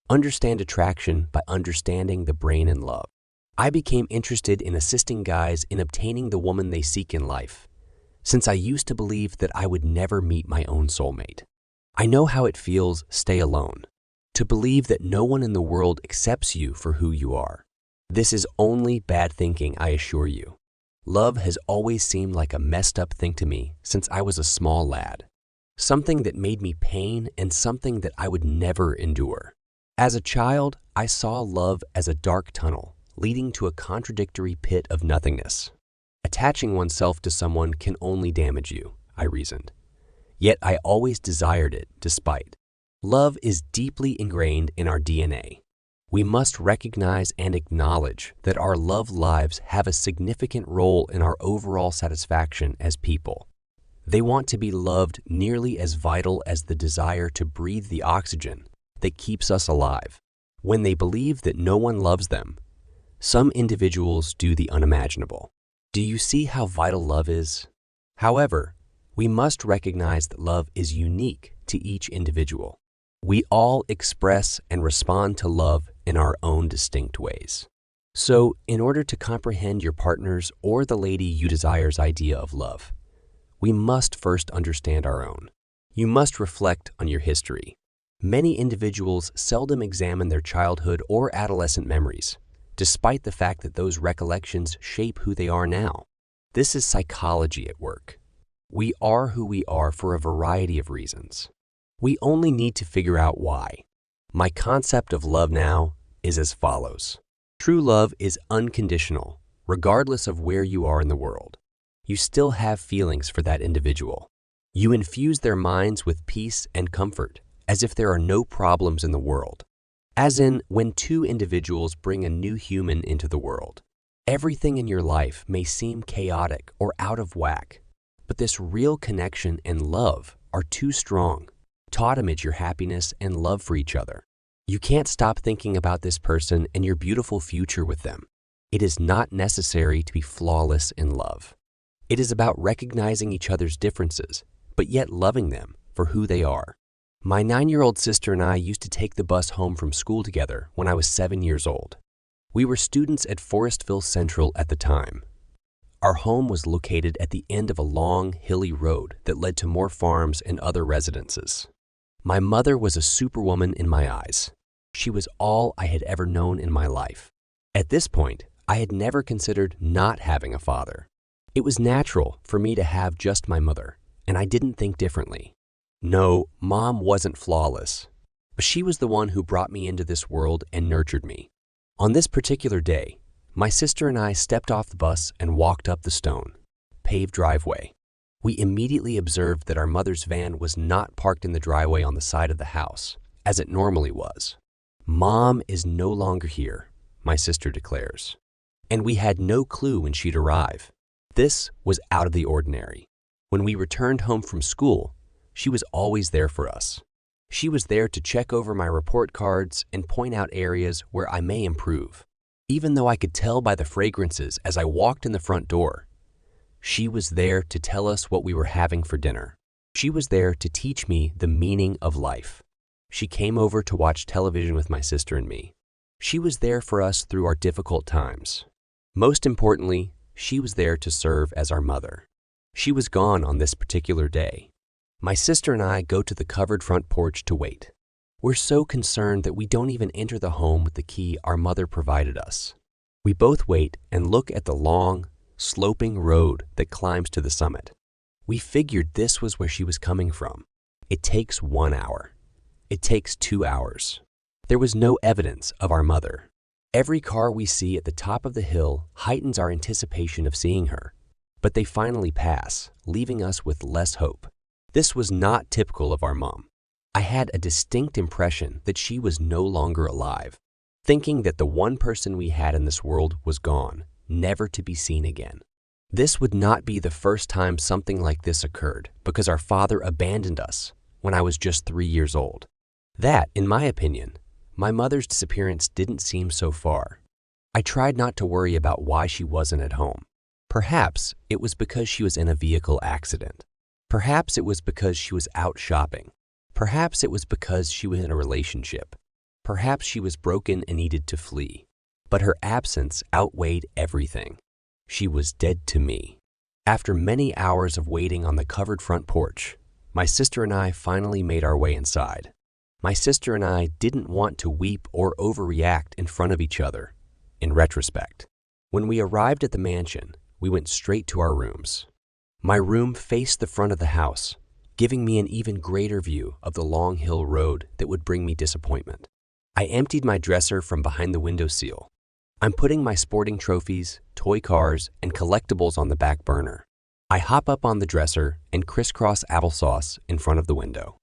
Understand attraction by understanding the brain and love. I became interested in assisting guys in obtaining the woman they seek in life, since I used to believe that I would never meet my own soulmate. I know how it feels stay alone, to believe that no one in the world accepts you for who you are. This is only bad thinking, I assure you. Love has always seemed like a messed up thing to me since I was a small lad, something that made me pain and something that I would never endure. As a child, I saw love as a dark tunnel leading to a contradictory pit of nothingness. Attaching oneself to someone can only damage you, I reasoned. Yet I always desired it despite. Love is deeply ingrained in our DNA. We must recognize and acknowledge that our love lives have a significant role in our overall satisfaction as people. They want to be loved nearly as vital as the desire to breathe the oxygen that keeps us alive. When they believe that no one loves them, some individuals do the unimaginable. Do you see how vital love is? However, we must recognize that love is unique to each individual. We all express and respond to love in our own distinct ways. So, in order to comprehend your partner's or the lady you desire's idea of love, we must first understand our own. You must reflect on your history. Many individuals seldom examine their childhood or adolescent memories, despite the fact that those recollections shape who they are now. This is psychology at work. We are who we are for a variety of reasons. We only need to figure out why. My concept of love now is as follows. True love is unconditional, regardless of where you are in the world. You still have feelings for that individual. You infuse their minds with peace and comfort, as if there are no problems in the world. As in, when two individuals bring a new human into the world, everything in your life may seem chaotic or out of whack, but this real connection and love are too strong to automate your happiness and love for each other. You can't stop thinking about this person and your beautiful future with them. It is not necessary to be flawless in love. It is about recognizing each other's differences, but yet loving them for who they are. My 9-year-old sister and I used to take the bus home from school together when I was 7 years old. We were students at Forestville Central at the time. Our home was located at the end of a long, hilly road that led to more farms and other residences. My mother was a superwoman in my eyes. She was all I had ever known in my life. At this point, I had never considered not having a father. It was natural for me to have just my mother, and I didn't think differently. No, Mom wasn't flawless, but she was the one who brought me into this world and nurtured me. On this particular day, my sister and I stepped off the bus and walked up the stone, paved driveway. We immediately observed that our mother's van was not parked in the driveway on the side of the house, as it normally was. Mom is no longer here, my sister declares, and we had no clue when she'd arrive. This was out of the ordinary. When we returned home from school, she was always there for us. She was there to check over my report cards and point out areas where I may improve. Even though I could tell by the fragrances as I walked in the front door, she was there to tell us what we were having for dinner. She was there to teach me the meaning of life. She came over to watch television with my sister and me. She was there for us through our difficult times. Most importantly, she was there to serve as our mother. She was gone on this particular day. My sister and I go to the covered front porch to wait. We're so concerned that we don't even enter the home with the key our mother provided us. We both wait and look at the long, sloping road that climbs to the summit. We figured this was where she was coming from. It takes 1 hour. It takes 2 hours. There was no evidence of our mother. Every car we see at the top of the hill heightens our anticipation of seeing her, but they finally pass, leaving us with less hope. This was not typical of our mom. I had a distinct impression that she was no longer alive, thinking that the one person we had in this world was gone, never to be seen again. This would not be the first time something like this occurred because our father abandoned us when I was just 3 years old. That, in my opinion, my mother's disappearance didn't seem so far. I tried not to worry about why she wasn't at home. Perhaps it was because she was in a vehicle accident. Perhaps it was because she was out shopping. Perhaps it was because she was in a relationship. Perhaps she was broken and needed to flee. But her absence outweighed everything. She was dead to me. After many hours of waiting on the covered front porch, my sister and I finally made our way inside. My sister and I didn't want to weep or overreact in front of each other. In retrospect, when we arrived at the mansion, we went straight to our rooms. My room faced the front of the house, giving me an even greater view of the long hill road that would bring me disappointment. I emptied my dresser from behind the windowsill. I'm putting my sporting trophies, toy cars, and collectibles on the back burner. I hop up on the dresser and crisscross applesauce in front of the window.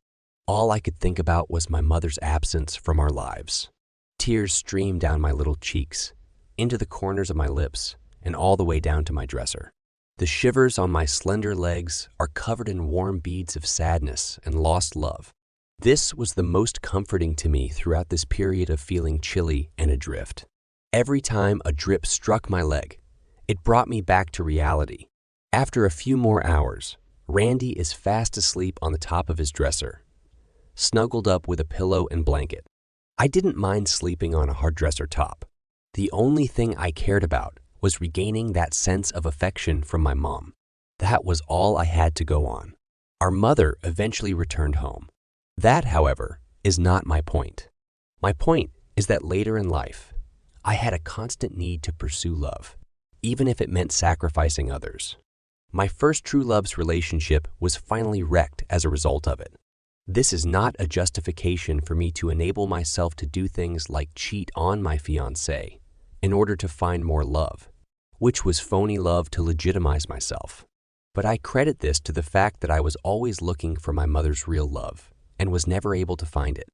All I could think about was my mother's absence from our lives. Tears streamed down my little cheeks, into the corners of my lips, and all the way down to my dresser. The shivers on my slender legs are covered in warm beads of sadness and lost love. This was the most comforting to me throughout this period of feeling chilly and adrift. Every time a drip struck my leg, it brought me back to reality. After a few more hours, Randy is fast asleep on the top of his dresser, snuggled up with a pillow and blanket. I didn't mind sleeping on a hard dresser top. The only thing I cared about was regaining that sense of affection from my mom. That was all I had to go on. Our mother eventually returned home. That, however, is not my point. My point is that later in life, I had a constant need to pursue love, even if it meant sacrificing others. My first true love's relationship was finally wrecked as a result of it. This is not a justification for me to enable myself to do things like cheat on my fiancé in order to find more love, which was phony love to legitimize myself. But I credit this to the fact that I was always looking for my mother's real love and was never able to find it.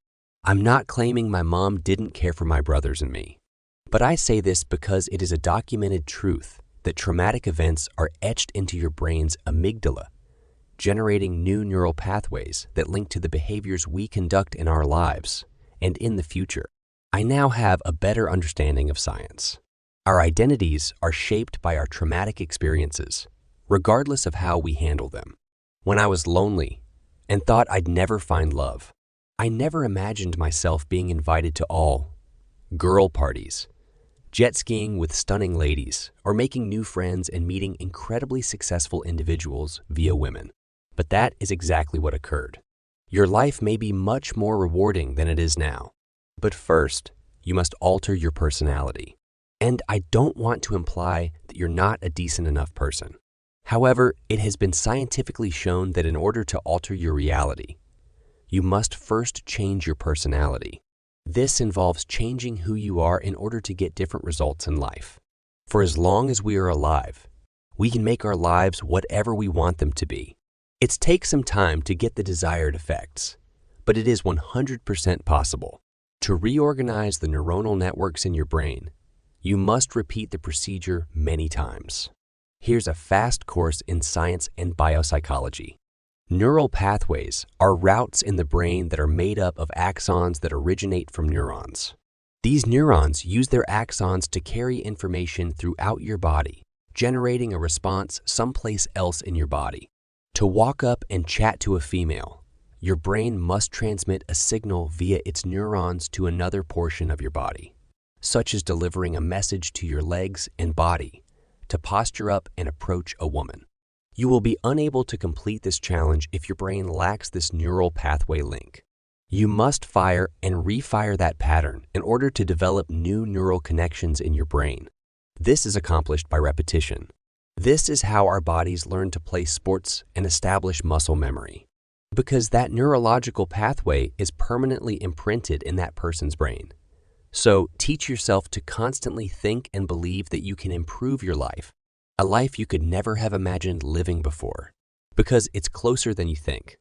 I'm not claiming my mom didn't care for my brothers and me, but I say this because it is a documented truth that traumatic events are etched into your brain's amygdala, generating new neural pathways that link to the behaviors we conduct in our lives and in the future. I now have a better understanding of science. Our identities are shaped by our traumatic experiences, regardless of how we handle them. When I was lonely and thought I'd never find love, I never imagined myself being invited to all girl parties, jet skiing with stunning ladies, or making new friends and meeting incredibly successful individuals via women. But that is exactly what occurred. Your life may be much more rewarding than it is now. But first, you must alter your personality. And I don't want to imply that you're not a decent enough person. However, it has been scientifically shown that in order to alter your reality, you must first change your personality. This involves changing who you are in order to get different results in life. For as long as we are alive, we can make our lives whatever we want them to be. It takes some time to get the desired effects, but it is 100% possible. To reorganize the neuronal networks in your brain, you must repeat the procedure many times. Here's a fast course in science and biopsychology. Neural pathways are routes in the brain that are made up of axons that originate from neurons. These neurons use their axons to carry information throughout your body, generating a response someplace else in your body. To walk up and chat to a female, your brain must transmit a signal via its neurons to another portion of your body, such as delivering a message to your legs and body to posture up and approach a woman. You will be unable to complete this challenge if your brain lacks this neural pathway link. You must fire and refire that pattern in order to develop new neural connections in your brain. This is accomplished by repetition. This is how our bodies learn to play sports and establish muscle memory, because that neurological pathway is permanently imprinted in that person's brain. So teach yourself to constantly think and believe that you can improve your life, a life you could never have imagined living before, because it's closer than you think.